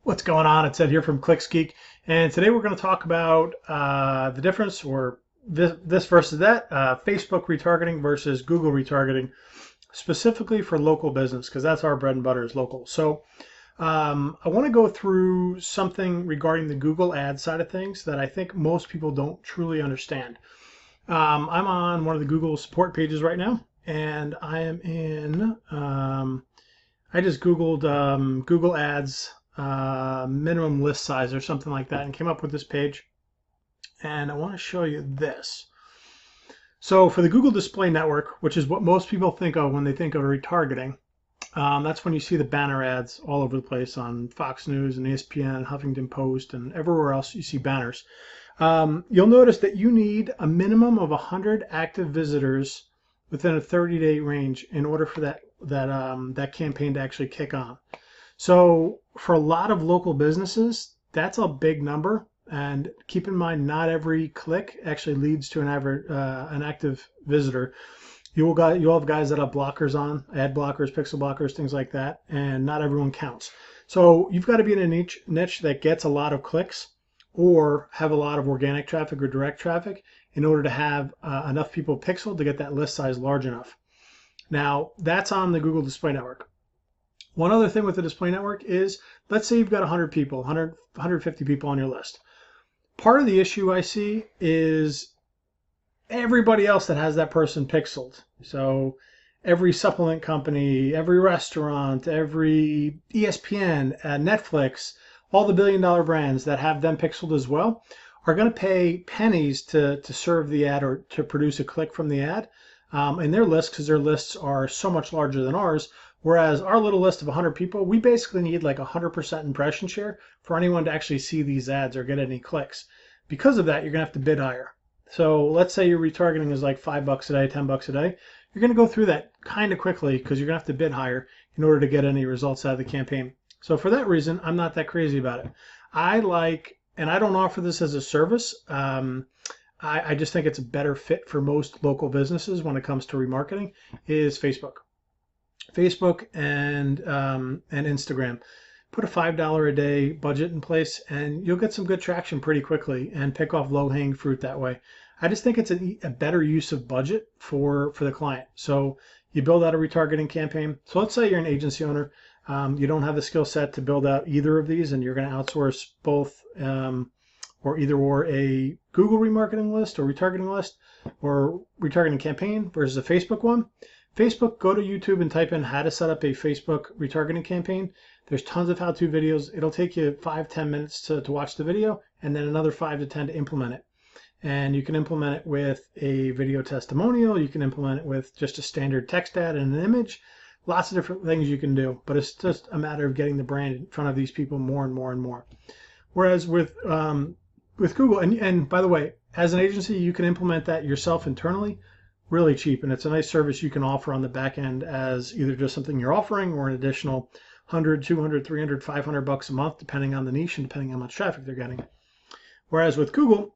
What's going on? It's Ed here from ClicksGeek, and today we're going to talk about the difference, or this versus that, Facebook retargeting versus Google retargeting, specifically for local business, because that's our bread and butter is local. So I want to go through something regarding the Google ad side of things that I think most people don't truly understand. I'm on one of the Google support pages right now, and I am in, I just Googled Google Ads minimum list size or something like that and came up with this page. And I want to show you this. So for the Google Display Network, which is what most people think of when they think of retargeting, that's when you see the banner ads all over the place on Fox News and ESPN, Huffington Post, and everywhere else you see banners. You'll notice that you need a minimum of 100 active visitors within a 30-day range in order for that campaign to actually kick on. So for a lot of local businesses, that's a big number. And keep in mind, not every click actually leads to an active visitor. You'll have guys that have blockers on, ad blockers, pixel blockers, things like that, and not everyone counts. So you've got to be in a niche that gets a lot of clicks or have a lot of organic traffic or direct traffic in order to have enough people pixel to get that list size large enough. Now, that's on the Google Display Network. One other thing with the display network is, let's say you've got 100 people, 150 people on your list. Part of the issue I see is everybody else that has that person pixeled. So every supplement company, every restaurant, every ESPN, Netflix, all the billion-dollar brands that have them pixeled as well are going to pay pennies to serve the ad or to produce a click from the ad in their list, because their lists are so much larger than ours. Whereas our little list of 100 people, we basically need like 100% impression share for anyone to actually see these ads or get any clicks. Because of that, you're going to have to bid higher. So let's say your retargeting is like $5 a day, $10 a day. You're going to go through that kind of quickly because you're going to have to bid higher in order to get any results out of the campaign. So for that reason, I'm not that crazy about it. And I don't offer this as a service. I just think it's a better fit for most local businesses when it comes to remarketing is Facebook. Facebook and Instagram. Put a $5 a day budget in place and you'll get some good traction pretty quickly and pick off low-hanging fruit that way. I just think it's a better use of budget for the client. So you build out a retargeting campaign. So let's say you're an agency owner. You don't have the skill set to build out either of these and you're going to outsource both or a Google remarketing list or retargeting list or retargeting campaign versus a Facebook one. Facebook, go to YouTube and type in how to set up a Facebook retargeting campaign. There's tons of how-to videos. It'll take you 5-10 minutes to watch the video and then another 5 to 10 to implement it. And you can implement it with a video testimonial. You can implement it with just a standard text ad and an image. Lots of different things you can do, but it's just a matter of getting the brand in front of these people more and more and more. Whereas with Google, and by the way, as an agency, you can implement that yourself internally really cheap, and it's a nice service you can offer on the back end as either just something you're offering or an additional 100, 200, 300, 500 bucks a month, depending on the niche and depending on how much traffic they're getting. Whereas with Google,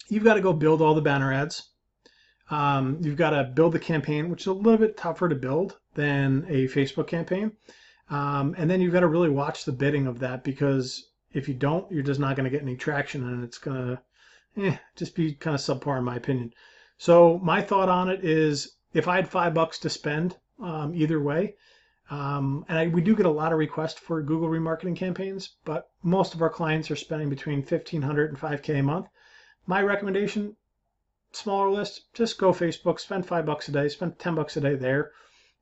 you've got to go build all the banner ads. You've got to build the campaign, which is a little bit tougher to build than a Facebook campaign. And then you've got to really watch the bidding of that, because if you don't, you're just not going to get any traction and it's going to just be kind of subpar in my opinion. So my thought on it is, if I had $5 to spend either way, we do get a lot of requests for Google remarketing campaigns, but most of our clients are spending between $1,500 and $5K a month. My recommendation, smaller list, just go Facebook, spend $5 a day, spend $10 a day there.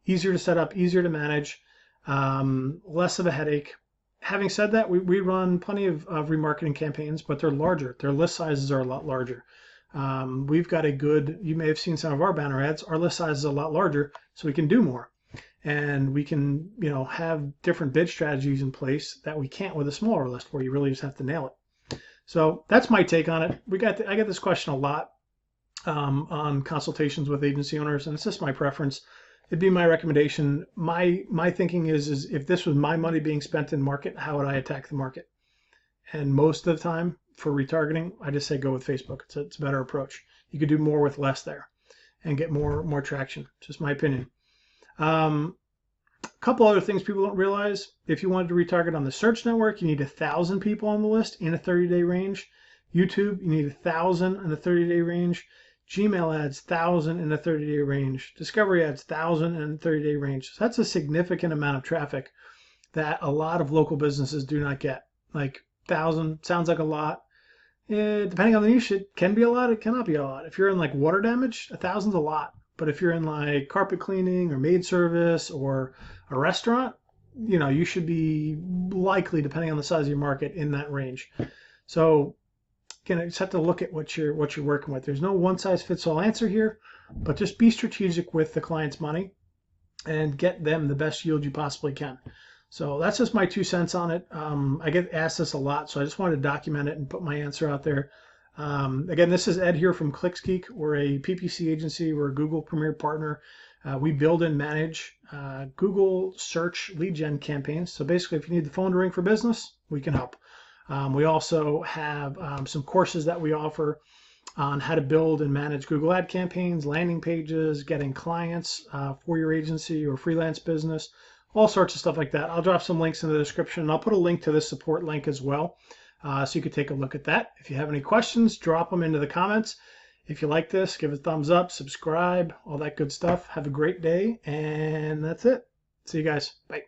Easier to set up, easier to manage, less of a headache. Having said that, we run plenty of remarketing campaigns, but they're larger. Their list sizes are a lot larger. We've got you may have seen some of our banner ads. Our list size is a lot larger, so we can do more. And we can, have different bid strategies in place that we can't with a smaller list where you really just have to nail it. So that's my take on it. I get this question a lot on consultations with agency owners, and it's just my preference. It'd be my recommendation. My thinking is if this was my money being spent in market, how would I attack the market? And most of the time for retargeting, I just say go with Facebook. It's a better approach. You could do more with less there and get more traction. Just my opinion. A couple other things people don't realize. If you wanted to retarget on the search network, you need 1,000 people on the list in a 30-day range. YouTube, you need 1,000 in a 30-day range. Gmail ads, 1,000 in a 30-day range. Discovery ads, 1,000 in a 30-day range. So that's a significant amount of traffic that a lot of local businesses do not get. Like 1,000 sounds like a lot. Depending on the niche, it can be a lot, it cannot be a lot. If you're in like water damage, 1,000's a lot. But if you're in like carpet cleaning or maid service or a restaurant, you should be likely, depending on the size of your market, in that range. So again, you just have to look at what you're working with. There's no one size fits all answer here, but just be strategic with the client's money and get them the best yield you possibly can. So that's just my 2 cents on it. I get asked this a lot, so I just wanted to document it and put my answer out there. Again, this is Ed here from ClicksGeek. We're a PPC agency. We're a Google Premier Partner. We build and manage Google search lead gen campaigns. So basically, if you need the phone to ring for business, we can help. We also have some courses that we offer on how to build and manage Google ad campaigns, landing pages, getting clients for your agency or freelance business, all sorts of stuff like that. I'll drop some links in the description. I'll put a link to this support link as well, so you can take a look at that. If you have any questions, drop them into the comments. If you like this, give it a thumbs up, subscribe, all that good stuff. Have a great day, and that's it. See you guys. Bye.